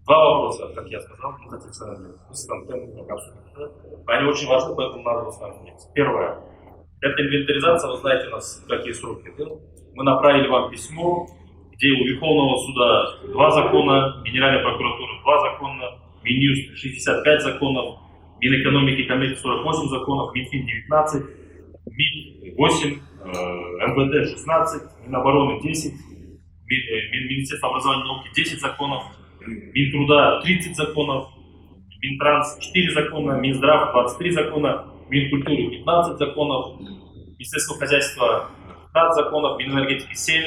Два вопроса, как я сказал, с контентом обсудить. Они очень важны, поэтому надо рассмотреть. Первое. Это инвентаризация, вы знаете, у нас какие сроки. Да? Мы направили вам письмо, где у Верховного суда 2 закона, Генеральной прокуратуры 2 закона, Минюст 65 законов, Минэкономики и коммерции 48 законов, Минфин 19, МИД 8, МВД 16, Минобороны 10, Министерство образования и науки 10 законов, Минтруда 30 законов, Минтранс 4 закона, Минздрав 23 закона, Минкультуры 15 законов, Министерство хозяйства 15 законов, Минэнергетики 7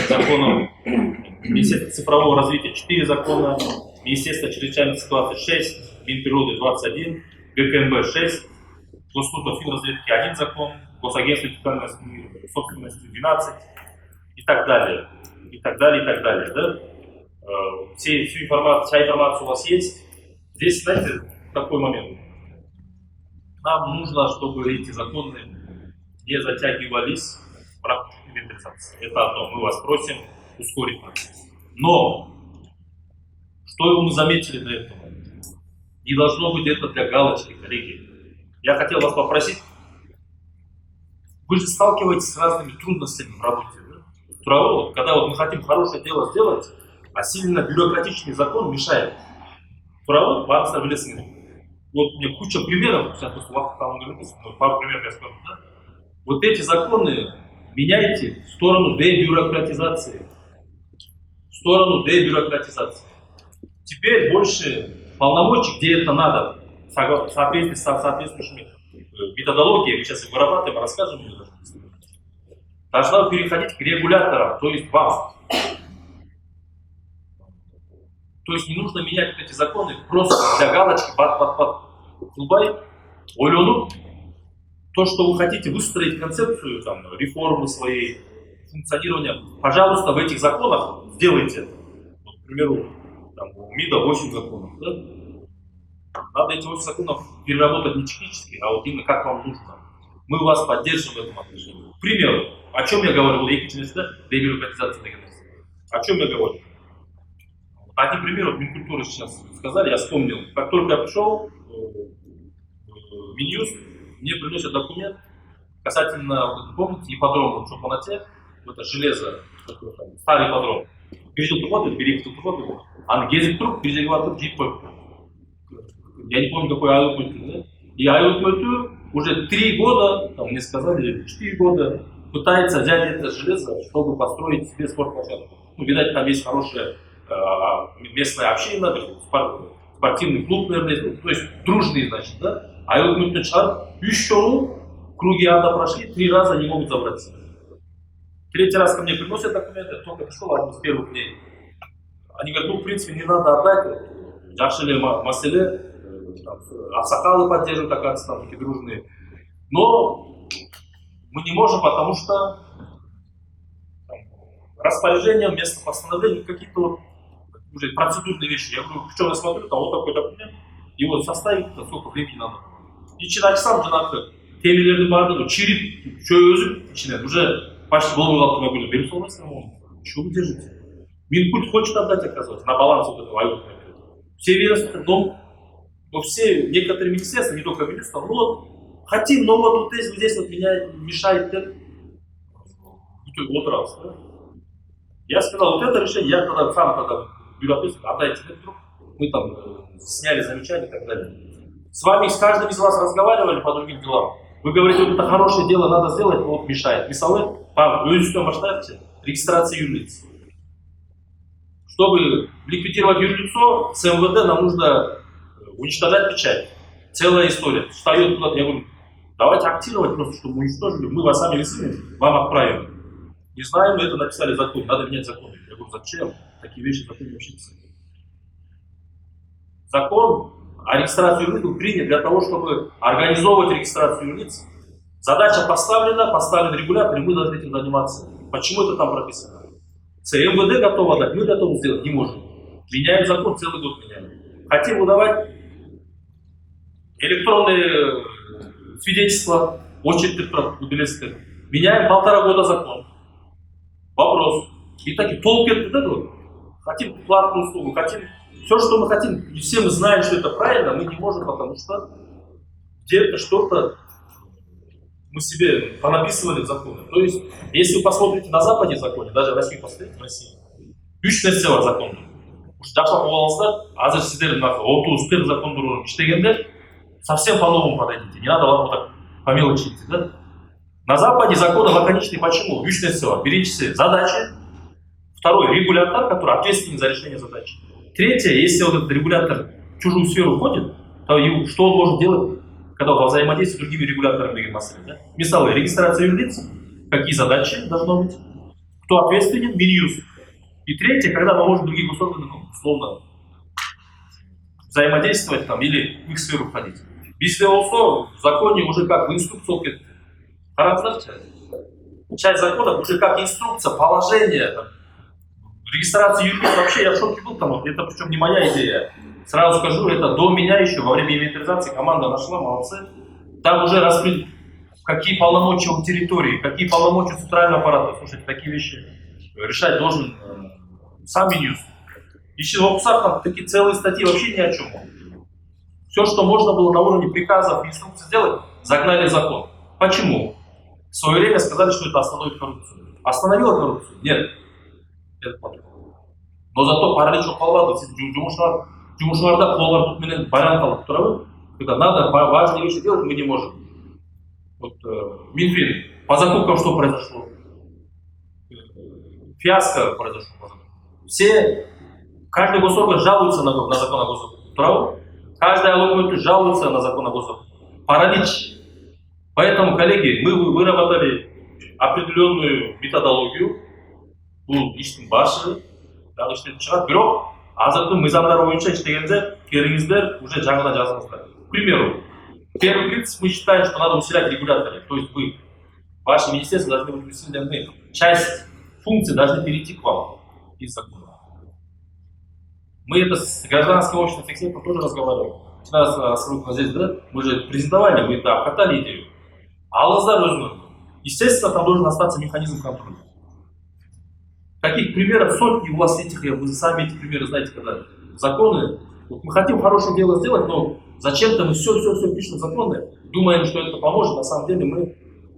законов, Министерство цифрового развития 4 закона, Министерство чрезвычайных ситуаций 6, Минприроды 21, ГКМБ 6, Госслужба финразведки 1 закон, Госагентство интеллектуальной собственности 12 и так далее. И так далее, и так далее. Да? Вся информация у вас есть. Здесь, знаете, такой момент. Нам нужно, чтобы эти законы не затягивались в рамках инвентаризации. Это одно. Мы вас просим ускорить процесс. Но, что мы заметили до этого? Не должно быть это для галочки, коллеги. Я хотел вас попросить, вы же сталкиваетесь с разными трудностями в работе. Да? Когда вот мы хотим хорошее дело сделать, а сильно бюрократичный закон мешает. Правда, вам ставили. Вот у меня куча примеров, сейчас просто у вас там написано, пару примеров я скажу, да? Вот эти законы меняйте в сторону дебюрократизации. В сторону дебюрократизации. Теперь больше полномочий, где это надо, в соответствии с соответствующими методологиями, сейчас их вырабатываем, расскажем, должна переходить к регуляторам, то есть вам. То есть не нужно менять эти законы просто для галочки Кулбай, ойлонуп, то, что вы хотите выстроить концепцию там, реформы своей, функционирования, пожалуйста, в этих законах сделайте это. Вот, к примеру, там, у МИДа 8 законов. Да? Надо эти 8 законов переработать не технически, а вот именно как вам нужно. Мы вас поддержим в этом отношении. К примеру, о чем я говорил, дебюрократизация дегенерации. О чем я говорю? Один пример, вот Минкультуры сейчас сказали, я вспомнил. Как только я пришел в Минюст, мне приносят документ касательно, помните, ипподрома в Чопанате, это железо, старый ипподром. Перейдел тупоты, переехал тупоты, а гезит труп, перезагивал труп, я не помню, какой айлут мультур, да? И айлут мультур уже 3 года, там мне сказали, 4 года, пытается взять это железо, чтобы построить себе спортплощадку. Ну, видать, там есть хорошая местная община, спортивный клуб, наверное, то есть дружные, значит, да? А вот мы еще круги ада прошли, 3 раза не могут забраться. 3-й раз ко мне приносят документы, только пришел один из первых дней. Они говорят, ну, в принципе, не надо отдать, Джашили Маселе, Аксакалы поддерживают, оказывается, там такие дружные. Но мы не можем, потому что распоряжение, вместо постановления, какие-то вот уже процедурные вещи. Я говорю, в чем я смотрю, там вот такой документ, его составить, сколько времени надо. И человек сам же надо, темелерді барды, чирip, чөзіп, içine, уже почти голову залтыма говорю, беру солнце, что вы держите? Минкульт хочет отдать, оказывается, на баланс вот этого валютного. Все ведомства, но все, некоторые министерства, не только министерства, ну вот, хотим, но вот здесь вот меня мешает вот раз, да? Я сказал, вот это решение, я тогда сам бюрократически, отдайте вдруг, мы там сняли замечания и так далее. С вами, с каждым из вас разговаривали по другим делам. Вы говорите, вот это хорошее дело надо сделать, но вот мешает. Мисалы, вы масштабите регистрация юрлиц. Чтобы ликвидировать юрлицо, с МВД нам нужно уничтожать печать. Целая история. Встает куда-то, я говорю, давайте актировать просто, чтобы уничтожили. Мы вас сами рисуем, вам отправим. Не знаю, мы это написали в законе, надо менять закон. Я говорю, зачем? Такие вещи в законе вообще писать. Закон о регистрации юрлиц был принят для того, чтобы организовывать регистрацию юрлиц. Задача поставлена, поставлен регулятор, и мы должны этим заниматься. Почему это там прописано? МВД готово дать, мы готовы сделать, не можем. Меняем закон, целый год меняем. Хотим выдавать электронные свидетельства, очередь билетов. Меняем 1,5 года закон. Вопрос. И таки толк это, хотим платную услугу, хотим все, что мы хотим, и все мы знаем, что это правильно, мы не можем, потому что где-то что-то мы себе понаписывали в законы. То есть, если вы посмотрите на Западе законе, даже в России посмотрите, в России, 3 нәрсе бар законда. Жақсылап оқып алыңыздар, азыр сіздер 30-40 закон туралы иштегенде совсем по-новому подойдите. Не надо вот так по мелочи идти, да? На Западе законы лаконичные. Почему? 3 нәрсе бар. Берите задачи. Второй, регулятор, который ответственен за решение задачи. Третье, если вот этот регулятор в чужую сферу входит, то что он может делать, когда он взаимодействует с другими регуляторами массы, да? Мисалы, регистрация юрлиц, какие задачи должны быть, кто ответственен, Минюст. И третье, когда мы можем другие госорганы, условно, взаимодействовать там или в их сферу входить. Если в законе уже как в инструкции, часть закона уже как инструкция, положение, там, регистрация юрлиц, вообще я в шоке был, там, это причем не моя идея. Сразу скажу, это до меня еще, во время инвентаризации команда нашла, молодцы. Там уже раскрыли, какие полномочия у территории, какие полномочия у центрального аппарата. Слушайте, такие вещи решать должен сам Минюст. Еще в ОПСах там такие целые статьи вообще ни о чем. Все, что можно было на уровне приказов и инструкций сделать, загнали в закон. Почему? В свое время сказали, что это остановит коррупцию. Остановило коррупцию? Нет. Это по-другому. Но зато паралич оқалады. Жұмысшыларда қолдар тұтменен байрам қалып тұрады. Когда надо важные вещи делать, мы не можем. Вот Минфин, по закупкам что произошло? Фиаско произошло. Все, каждый госорган жалуется на закон о госзакупках. Каждый налоговый жалуется на закон о госзакупках. Паралич. Поэтому, коллеги, мы выработали определенную методологию. Бұл иштің башы, дағы іштен шығады. Бірақ, азырдың мизамдар бойынша иштегенде, келіңіздер уже жаңадан жазыңыздар. К примеру, первый принцип, мы считаем, что надо усилять регуляторы. То есть вы, ваши министерства должны быть усилены. Часть функций должны перейти к вам из закона. Мы это с гражданским обществом фиксируем, тоже разговариваем. Здесь, да? Мы же презентовали, мы это обкатали идею. Естественно, там должен остаться механизм контроля. Таких примеров сотни у вас этих, вы сами эти примеры знаете, когда законы, вот мы хотим хорошее дело сделать, но зачем-то мы все пишем законы, думаем, что это поможет, на самом деле мы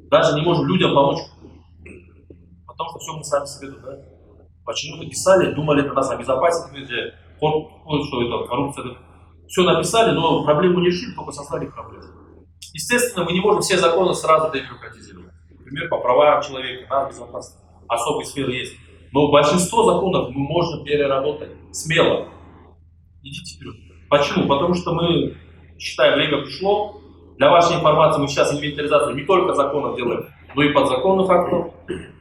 даже не можем людям помочь. Потому что все мы сами себе тут, да? Почему-то писали, думали, это нас обезопасит, что это коррупция. Все написали, но проблему не решили, только создали проблему. Естественно, мы не можем все законы сразу дебюрократизировать. Например, по правам человека, на безопасность, особые сферы есть. Но большинство законов мы можем переработать смело. Идите вперед. Почему? Потому что мы считаем, время пришло. Для вашей информации мы сейчас инвентаризацию не только законов делаем, но и подзаконных актов.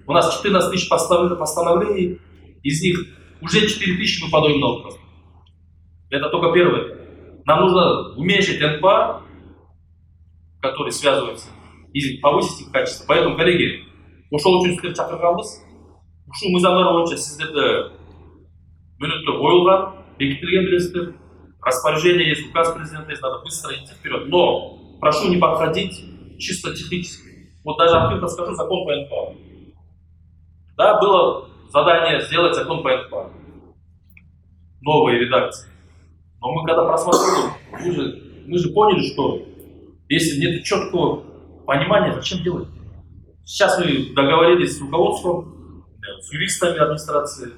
У нас 14 тысяч постановлений, из них уже 4 тысячи мы подаем на отказ. Это только первое. Нам нужно уменьшить НПА, который связывается, и повысить их качество. Поэтому, коллеги, ошол үчүн сиздерди чакырганбыз. Ушул мыйзамдар боюнча сиздерде мүнөттөр коюлган, бекитилген билесиздер. Распоряжение есть, указ президента есть, надо быстро идти вперед. Но прошу не подходить чисто технически. Вот даже открыто скажу, закон по НПА. Да, было задание сделать закон по НПА. Новые редакции. Но мы когда просмотрели, мы же поняли, что если нет четкого понимания, зачем делать? Сейчас мы договорились с руководством, с юристами администрации.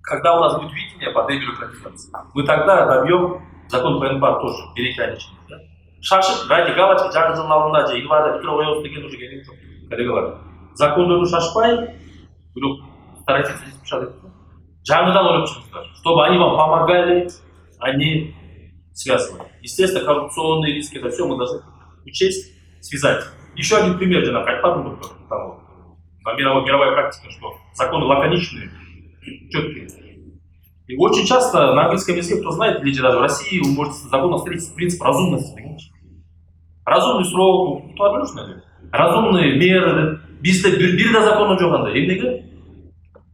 Когда у нас будет видение по дебюрократизации, мы тогда добьем закон по НПА тоже переканечный. Да? Шашып, ради галочки, жаңы жылдың алдында же илада бүтін ояз деген уже керек жоқ. Коллегалар, закондарды шашпай, старайтесь пишать. Жаңыдан ойлап шығыңыздар, чтобы они вам помогали, они связывали. Естественно, коррупционные риски, это все мы должны учесть, связать. Еще один пример, же нам мировая практика, что законы лаконичные, четкие. И очень часто на английском языке, кто знает, или даже в России, вы можете в законах встретить принцип разумности. Разумный срок, кто отдушный, разумные меры, бирда закона джоганда.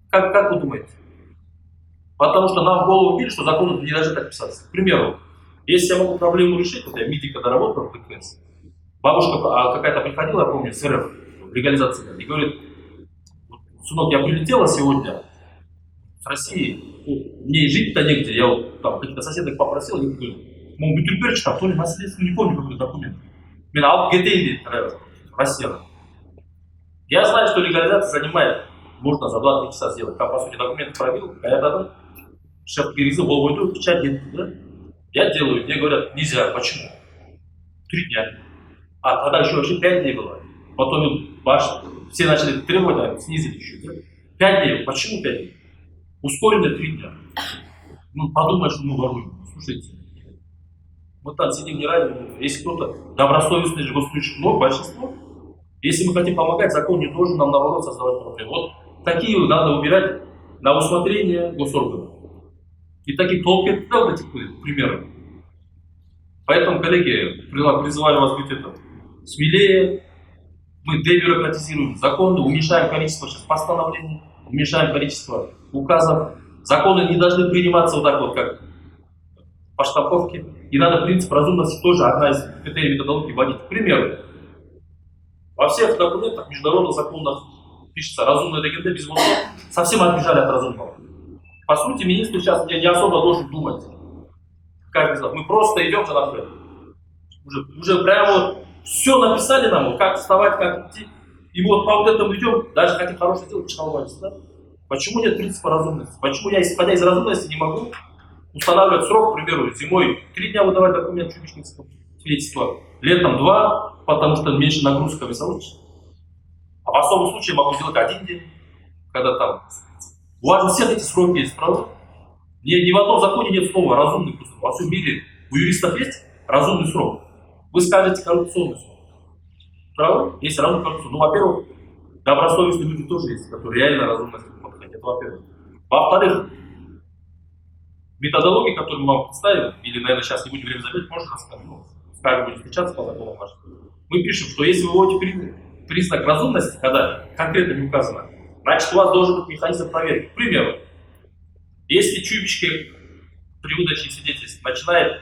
Как вы думаете? Потому что нам в голову били, что законы не должны так писаться. К примеру, если я могу проблему решить, вот я МИДИ когда работал в ТКС, бабушка какая-то приходила, я помню, с РФ, легализация, и говорит: сынок, я прилетела сегодня с России, мне жить-то негде, я вот там каких-то соседок попросил, я говорю, мол, бутюрперч, там, то ли наследство, не помню какой документ. Мен алып кетейін дейді Россияға. Я знаю, что легализация занимает, можно за 2-3 часа сделать. Там, по сути, документы пробил, аяқтадым, шеф киргизы, бол қойды, печать етті, да? Я делаю, мне говорят, нельзя, почему? 3 дня. А тогда еще вообще 5 дней было. Потом все начали требовать, а снизили еще, да? 5 дней, почему 5 дней? Ускоренные 3 дня. Ну, подумай, что мы воруем. Слушайте, мы там сидим не ради, если кто-то добросовестный госслужащий, но большинство, если мы хотим помогать, закон не должен нам, наоборот, создавать проблемы. Вот такие надо убирать на усмотрение госорганов. И такие толки, да, вот эти примеры. Поэтому, коллеги, призываю вас быть смелее. Мы дебюрократизируем законы, уменьшаем количество постановлений, уменьшаем количество указов. Законы не должны приниматься вот так вот, как по штамповке. И надо принцип разумности тоже одна из критерий методологии вводить. К примеру, во всех документах, международных законах пишется разумная легенда без мозгов. Совсем отбежали от разумного. По сути, министр сейчас не особо должен думать. Как мы просто идем же напрямую. Уже прямо вот все написали нам, как вставать, как идти. И вот по вот этому идем, даже хотим хорошее делать, пчеловодство. Да? Почему нет принципа разумности? Почему я, исходя из разумности, не могу устанавливать срок, к примеру, зимой 3 дня выдавать документ чудищницкого свидетельства, летом 2, потому что меньше нагрузка весоводчества. А в особом случае могу сделать 1 день, когда там... У вас же все эти сроки есть, правда? Ни в одном законе нет слова разумный срок. Во всем мире у юристов есть разумный срок. Вы скажете коррупционный срок. Правда? Есть разумный коррупционный. Ну, во-первых, добросовестные люди тоже есть, которые реально разумно подходят. Это во-первых. Во-вторых, методология, которую мы вам представим, или, наверное, сейчас не будем время забить, можно рассказать, скажем, будем встречаться по законам нашим. Мы пишем, что если вы вводите признак разумности, когда конкретно не указано, значит, у вас должен быть механизм проверки. К примеру, если чубички при выдаче свидетельств начинает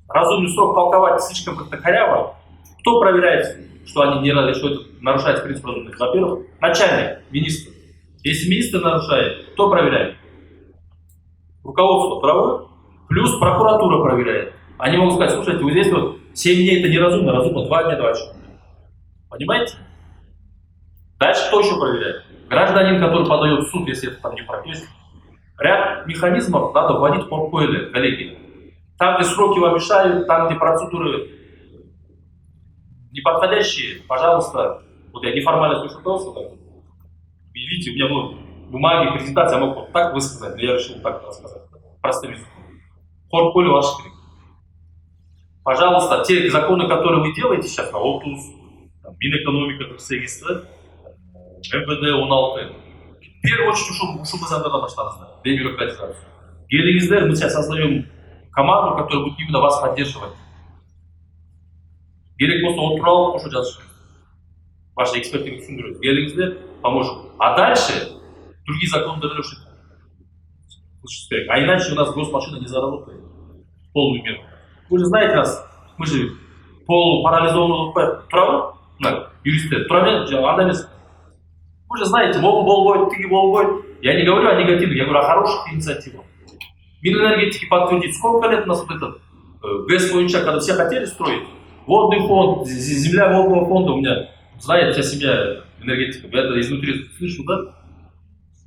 разумный срок толковать слишком как-то коряво, кто проверяет, что они не рады, что это нарушает принцип разумности? Во-первых, начальник, министр. Если министр нарушает, кто проверяет? Руководство правое, плюс прокуратура проверяет. Они могут сказать, слушайте, вот здесь вот 7 дней это неразумно, разумно 2 дня, 2 часа. Понимаете? Дальше кто еще проверяет? Гражданин, который подает в суд, если это там не прав. То есть ряд механизмов надо вводить в портфолио, коллеги. Там, где сроки вам мешают, там, где процедуры неподходящие, пожалуйста, вот я неформально слушал, видите, у меня было бумаги, презентация, я мог вот так высказать, но я решил так рассказать, простым языком. Портфолио ваш крик. Пожалуйста, те законы, которые вы делаете сейчас, ОТУЗ, Минэкономика, Кыргызстан, МВД, УНАЛТ, в первую очередь ушубы заңдардан баштаңыздар, дебюрократизацию. Келіңіздер, мы сейчас создаем команду, которая будет именно вас поддерживать. Керек болса ол туралы қошу жазышыңыз. Ваши эксперты түсіндіреді. Келіңіздер, поможем. А дальше другие законы решить. А иначе у нас госмашина не заработает в полную меру. Вы же знаете нас, мы же полупарализованный право, юристы, вы же знаете, я не говорю о негативных, я говорю о хороших инициативах. Минэнергетики подтвердит, сколько лет у нас вот этот ГЭС бойынша, когда все хотели строить, водный фонд, земля водного фонда у меня, знаете, вся семья энергетиков, я это изнутри слышу, да?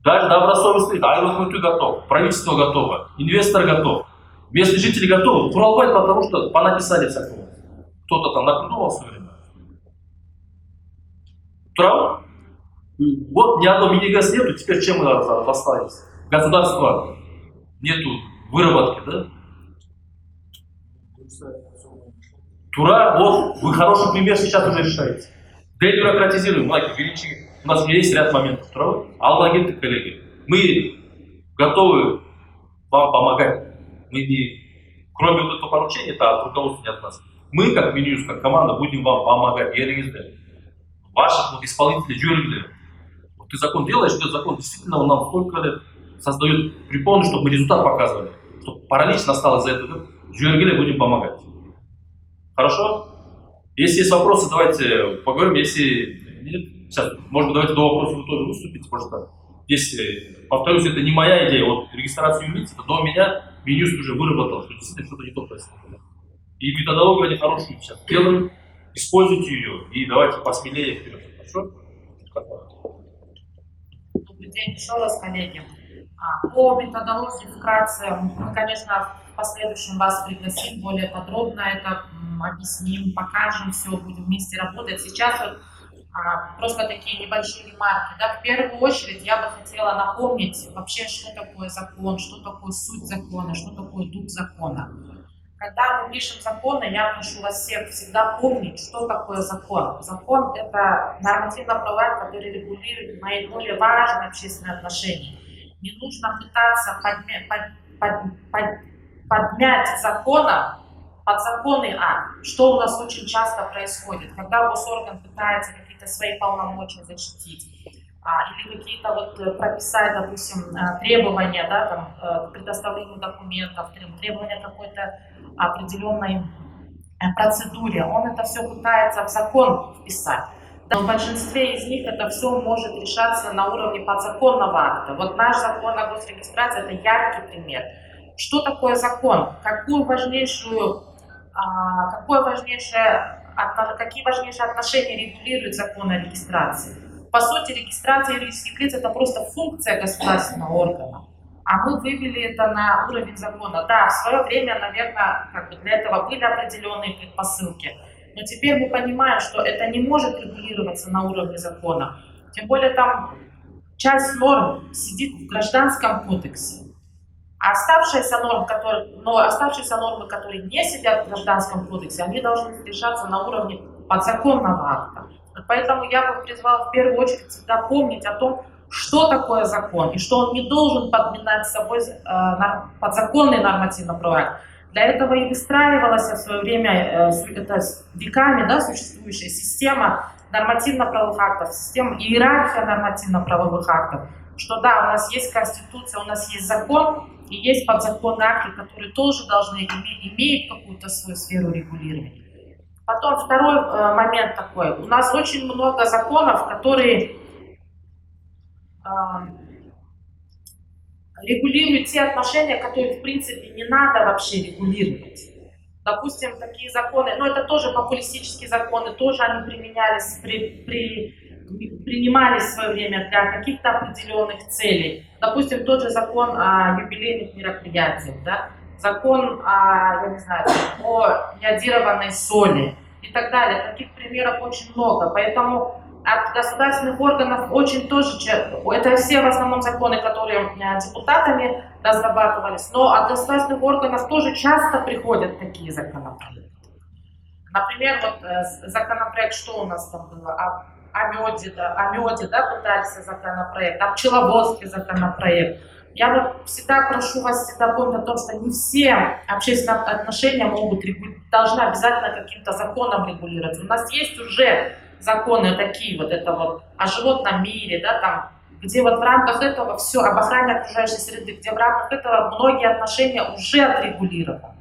Даже добросовестный, аэрофлоты готов, правительство готово, инвестор готов, местные жители готовы. Туралбай, потому что понаписали всякого. Кто-то там напридумал в свое время. Турал? Вот ни одного мини-ГЭС нету, теперь чем мы остались? Государство нету выработки, да? Тура, вот, вы хороший пример сейчас уже решаете. Дебюрократизируем, у нас есть ряд моментов. Аллагенты, коллеги, мы готовы вам помогать. Мы не, кроме вот этого поручения, это от руководства не от нас. Мы, как Минюст, как команда, будем вам помогать. Ваших исполнителей, жюри. Вот ты закон делаешь, этот закон действительно он нам столько лет создает препоны, чтобы мы результат показывали. Чтобы паралич настал из-за этого. Жюри будем помогать. Хорошо? Если есть вопросы, давайте поговорим. Если нет, сейчас, может быть, давайте до вопросов вы тоже выступите. Просто, если, повторюсь, это не моя идея, вот регистрация юрлиц, это до меня, Минюст уже выработал, что действительно что-то не то происходит. И методологию они хорошую сейчас делают, используйте ее и давайте посмелее вперед. Хорошо? Добрый день еще раз, коллеги. По методологии вкратце, мы, конечно, в последующем вас пригласим более подробно это объясним, покажем, все, будем вместе работать. Сейчас вот просто такие небольшие ремарки. Да? В первую очередь я бы хотела напомнить вообще, что такое закон, что такое суть закона, что такое дух закона. Когда мы пишем законы, я прошу вас всех всегда помнить, что такое закон. Закон – это нормативно-правовой акт, который регулирует наиболее важные общественные отношения. Не нужно пытаться подмять закона подзаконный акт, что у нас очень часто происходит, когда госорган пытается какие-то свои полномочия защитить, или какие-то вот прописать, допустим, требования, да, там, к предоставлению документов, требования какой-то определенной процедуре, он это все пытается в закон вписать. Но в большинстве из них это все может решаться на уровне подзаконного акта. Вот наш закон о госрегистрации – это яркий пример. Что такое закон? Какие важнейшие отношения регулирует закон о регистрации? По сути, регистрация юридических лиц – это просто функция государственного органа. А мы вывели это на уровень закона. Да, в свое время, наверное, для этого были определенные предпосылки. Но теперь мы понимаем, что это не может регулироваться на уровне закона. Тем более там часть норм сидит в Гражданском кодексе. А оставшиеся нормы, которые не сидят в Гражданском кодексе, они должны решаться на уровне подзаконного акта. Поэтому я бы призвала в первую очередь всегда помнить о том, что такое закон, и что он не должен подминать с собой подзаконный нормативно-правовой акт. Для этого и выстраивалась в свое время веками, да, существующая система нормативно-правовых актов, система иерархия нормативно-правовых актов, что да, у нас есть Конституция, у нас есть закон, и есть подзаконные акты, которые тоже должны иметь какую-то свою сферу регулирования. Потом второй момент такой. У нас очень много законов, которые регулируют те отношения, которые в принципе не надо вообще регулировать. Допустим, такие законы, это тоже популистические законы, тоже они принимались в свое время для каких-то определенных целей. Допустим, тот же закон о юбилейных мероприятиях, да? Закон о йодированной соли и так далее. Таких примеров очень много. Поэтому от государственных органов очень тоже, это все в основном законы, которые депутатами разрабатывались, но от государственных органов тоже часто приходят такие законопроекты. Например, законопроект, что у нас там было, о меде, да, пытались законопроект, о пчеловодстве законопроект. Я всегда прошу вас всегда помнить о том, что не все общественные отношения должны обязательно каким-то законом регулироваться. У нас есть уже законы такие о животном мире, да, там, где в рамках этого все, об охране окружающей среды, где в рамках этого многие отношения уже отрегулированы.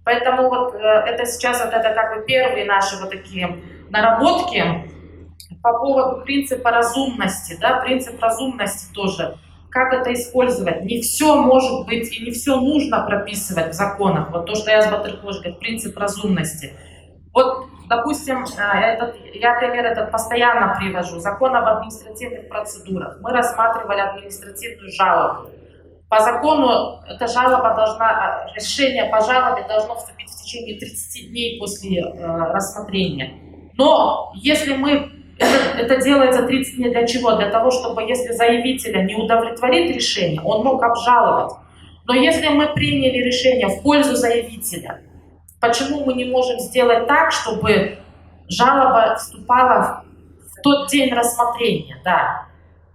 Поэтому это сейчас это первые наши такие наработки по поводу принципа разумности, да, принцип разумности тоже. Как это использовать? Не все может быть и не все нужно прописывать в законах. То, что я с Батыркош говорит, принцип разумности. Допустим, я пример этот постоянно привожу. Закон об административных процедурах. Мы рассматривали административную жалобу. По закону эта решение по жалобе должно вступить в течение 30 дней после рассмотрения. Но если это делается 30 дней для чего? Для того, чтобы если заявителя не удовлетворит решение, он мог обжаловать. Но если мы приняли решение в пользу заявителя, почему мы не можем сделать так, чтобы жалоба вступала в тот день рассмотрения? Да.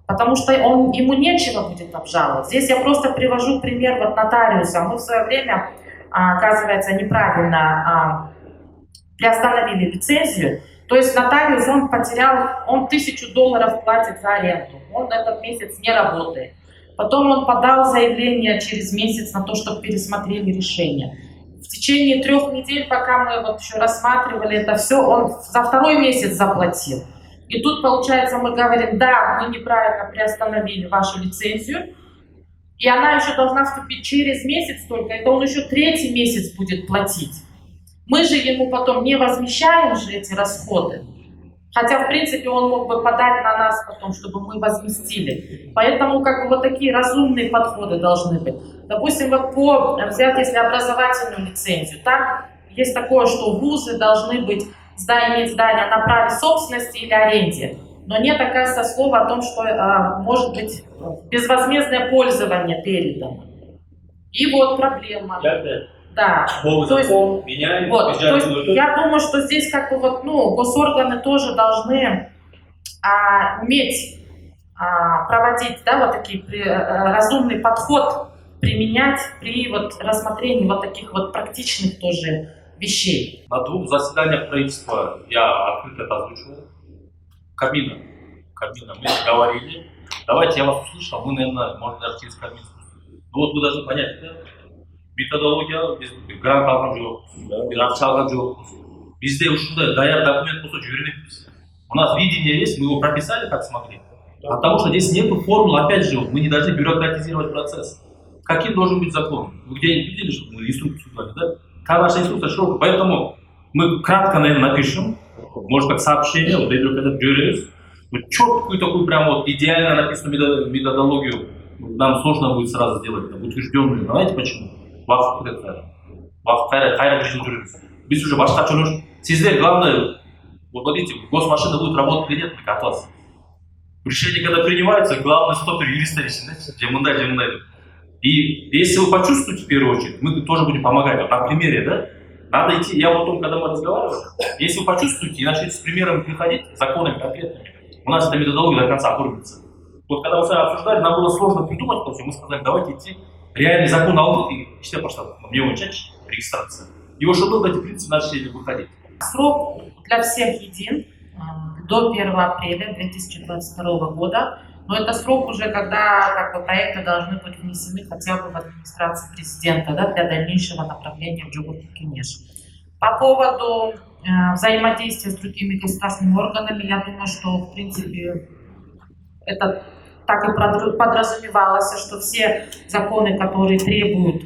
Потому что ему нечего будет обжаловать. Здесь я просто привожу пример нотариуса. Мы в свое время, оказывается, неправильно приостановили лицензию. То есть нотариус, он $1000 платит за аренду. Он этот месяц не работает. Потом он подал заявление через месяц на то, чтобы пересмотрели решение. В течение 3 недель, пока мы еще рассматривали это все, он за 2-й месяц заплатил. И тут, получается, мы говорим, да, мы неправильно приостановили вашу лицензию, и она еще должна вступить через месяц только, это он еще 3-й месяц будет платить. Мы же ему потом не возмещаем же эти расходы. Хотя, в принципе, он мог бы подать на нас потом, чтобы мы возместили. Поэтому как бы вот такие разумные подходы должны быть. Допустим, вот взять, если образовательную лицензию, там есть такое, что вузы должны быть, иметь здание на праве собственности или аренде. Но нет, оказывается, слова о том, что может быть безвозмездное пользование передано. И вот проблема. Да. То есть, вот, то есть я думаю, что здесь как бы вот, госорганы тоже должны уметь проводить, да, вот такие разумный подход применять при вот рассмотрении вот таких вот практичных тоже вещей. На 2 заседаниях правительства я открыто это озвучивал. Кабина. Мы говорили. Давайте, я вас услышал, мы, наверное, может даже через Кабмин. Ну вот вы должны понять, да? Методология, біз грант алған жоқпыз, ақша алған жоқпыз. Бізде ушундай даяр документ болса жібермейміз. У нас видение есть, мы его прописали, как смогли. Потому что здесь нету формул, опять же, мы не должны бюрократизировать процесс. Каким должен быть закон? Вы где-нибудь видели, что мы инструкцию дали, да? Какая наша инструкция широкая. Поэтому мы кратко, наверное, напишем, может как сообщение, вот этот жюрис, четкую такую прям вот идеально написанную методологию нам сложно будет сразу сделать, утвержденную. Знаете почему? Қайрат режим жүргіз. Біз уже башқа жүрміз. Сіздер, главное, вот видите, госмашина будет работать или нет, от вас. Решения, когда принимаются, главное стопер юриста решить, да? И если вы почувствуете в первую очередь, мы тоже будем помогать. Вот на примере, да? Надо идти, я вот о том, когда мы разговаривали, если вы почувствуете и начнете с примерами приходить, законами конкретными, у нас эта методология до конца оформится. Вот когда мы с вами обсуждали, нам было сложно придумать, мы сказали, давайте идти. Реальный закон алды и işte başladık. Мне учать регистрация. И вот что эти принципы начали выходить. Срок для всех един до 1 апреля 2022 года. Но это срок уже, когда как бы, проекты должны быть внесены хотя бы в администрацию президента, да, для дальнейшего направления в Джугурту-Кенеш. По поводу взаимодействия с другими государственными органами, я думаю, что в принципе это так и подразумевалось, что все законы, которые требуют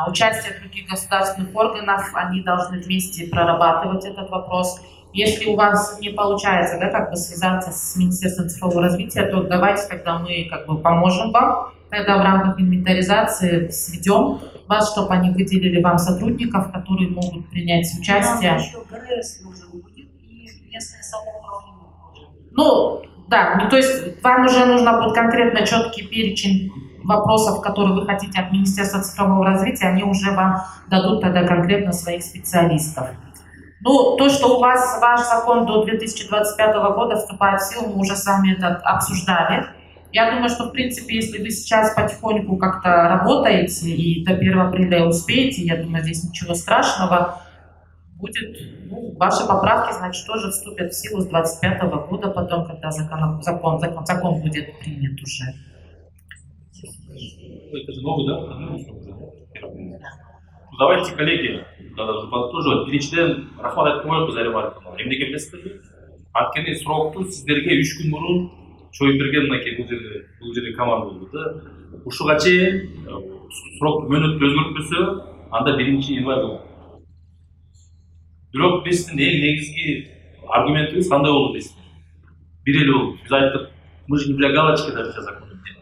участия других государственных органов, они должны вместе прорабатывать этот вопрос. Если у вас не получается, да, как бы связаться с Министерством цифрового развития, то давайте тогда мы как бы поможем вам. Тогда в рамках инвентаризации сведем вас, чтобы они выделили вам сотрудников, которые могут принять участие. Еще ГРС нужен будет и местное самоуправление. Ну, да, то есть вам уже нужно будет конкретно четкий перечень вопросов, которые вы хотите от Министерства цифрового развития, они уже вам дадут тогда конкретно своих специалистов. Ну, то, что у вас ваш закон до 2025 года вступает в силу, мы уже с вами это обсуждали. Я думаю, что, в принципе, если вы сейчас потихоньку как-то работаете и до 1 апреля успеете, я думаю, здесь ничего страшного. Будет, ваши поправки, значит, тоже вступят в силу с 2025 года, потом, когда закон будет принят уже. Это же новый, да? Давайте, коллеги, тоже перечислен рахмат айтып қояйық біз әлі бар. Мемлекеттестігі өткен сроқты сіздерге 3 күн бұрын шойып берген мінекей бұл жерде команда болды да. Ушуга чейин срок мөөнөттү өзгөртпөсө, анда 1 январь болот. Бирок биздин эң негизги аргументибиз кандай болду дейсиздер? Бир эле болду. Биз айттык, мы же не для галочки даже сейчас закон делаем.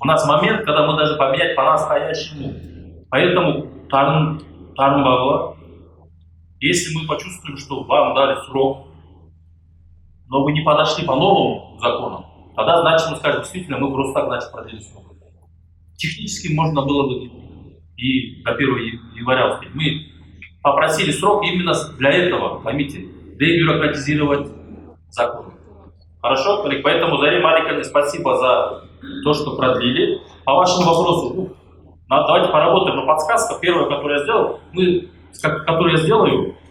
У нас момент, когда мы даже поменять по-настоящему. Поэтому тарым бағыла. Если мы почувствуем, что вам дали срок, но вы не подошли по новому закону, тогда значит мы скажем, действительно, мы просто так значит продлили срок. Технически можно было бы и до 1 января успеть. Мы попросили срок именно для этого, поймите, дебюрократизировать закон. Хорошо, коллеги? Поэтому, Зарема Аликовна, спасибо за то, что продлили. По вашему вопросу, давайте поработаем. Но подсказка первая, которую я сделал,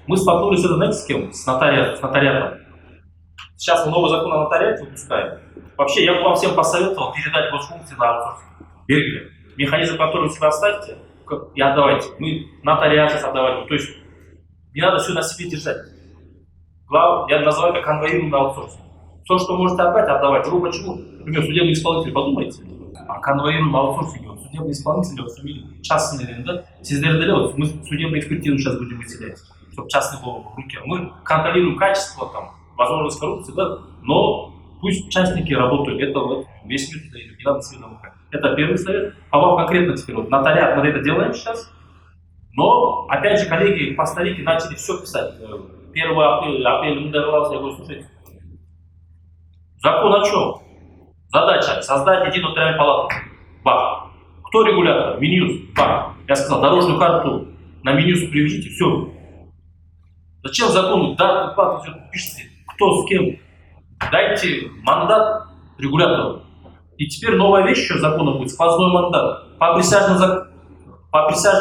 мы столкнулись, знаете, с кем? С нотариатом. Сейчас мы новый закон о нотариате выпускаем. Вообще, я бы вам всем посоветовал передать госфункции на аутсорсинг. Бергли. Механизм, который вы себе оставьте, и отдавайте. Мы нотариат сейчас отдавали. То есть не надо все на себе держать. Главное, я называю это конвоируемый аутсорсинг. Все, что можете отдать, отдавать. Почему? Например, судебный исполнитель, подумайте. а конвоируем аутсорсинг. Вот судебные исполнители, вот частные, да, вот мы судебную экспертизу сейчас будем выселять, чтобы частный был в руке. Мы контролируем качество, там, возможность коррупции, да, но пусть частники работают. Это вот весь мир дает, не надо себе намыкать. Это первый совет. А вам конкретно теперь, вот нотариат, мы это делаем сейчас, но, опять же, коллеги по старике начали все писать. 1 апреля мы дождался, я говорю, слушайте, закон о чем? Задача создать единую нотариальную палату. Бах. Кто регулятор? Минюс. Бах. Я сказал, дорожную карту на Минюс приведите, все. Зачем закон? Да, все пишите. Кто с кем? Дайте мандат регулятору. И теперь новая вещь еще закона будет, сквозной мандат. По присяжным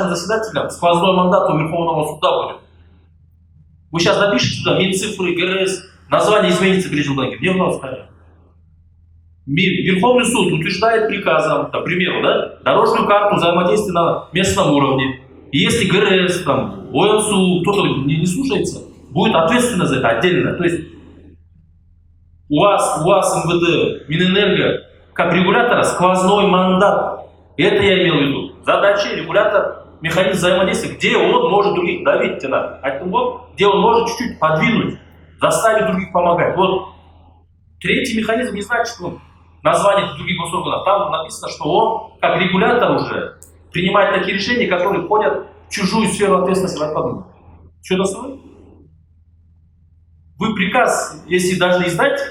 заседателям сквозной мандат у Верховного суда будет. Вы сейчас напишите туда Минцифры, ГРС, название изменится перед желанием. Где у нас стоят? Верховный суд утверждает приказом, к примеру, да, дорожную карту взаимодействия на местном уровне. И если ГРС, там, ОНСУ, кто-то не слушается, будет ответственность за это отдельно. То есть у вас МВД, Минэнерго, как регулятора, сквозной мандат. Это я имел в виду. Задача регулятор, механизм взаимодействия, где он может других давить, где он может чуть-чуть подвинуть, заставить других помогать. Вот третий механизм не значит, что название других госорганов. Там написано, что он, как регулятор уже, принимает такие решения, которые входят в чужую сферу ответственности. Что это стоит? Вы приказ, если должны издать,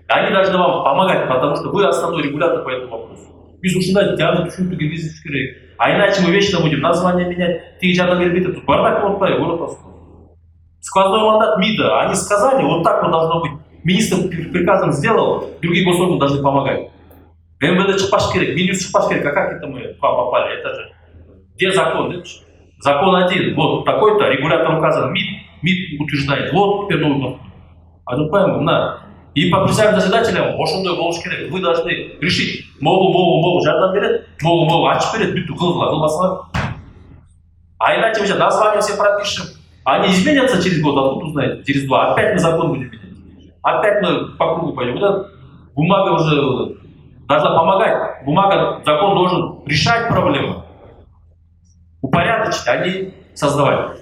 они должны вам помогать, потому что вы основной регулятор по этому вопросу. Без ушина тянут шутки, а иначе мы вечно будем название менять. Ты жадно вербиты, тут бардак вот по город построил. Сквозной мандат МИДа, они сказали, вот так вот должно быть. Министр приказом сделал, другие госорганы должны помогать. МВД Чапашкирик, Минюс Чапашкирик, а как это мы к вам попали? Это же, где закон? Закон один, вот такой-то, регулятор указан, МИД утверждает, вот теперь новый закон. А ну поймем, на. И по присяжным заседателям, ошондой болуш керек, вы должны решить, могу, жардам берет, могу, ачып берет, бүттү, кылбасыңар. А иначе мы сейчас название все пропишем, они изменятся через год, откуда узнаете, через 2, опять мы закон будем менять. Опять мы по кругу пойдем. Вот бумага уже должна помогать. Закон должен решать проблемы. Упорядочить, а не создавать.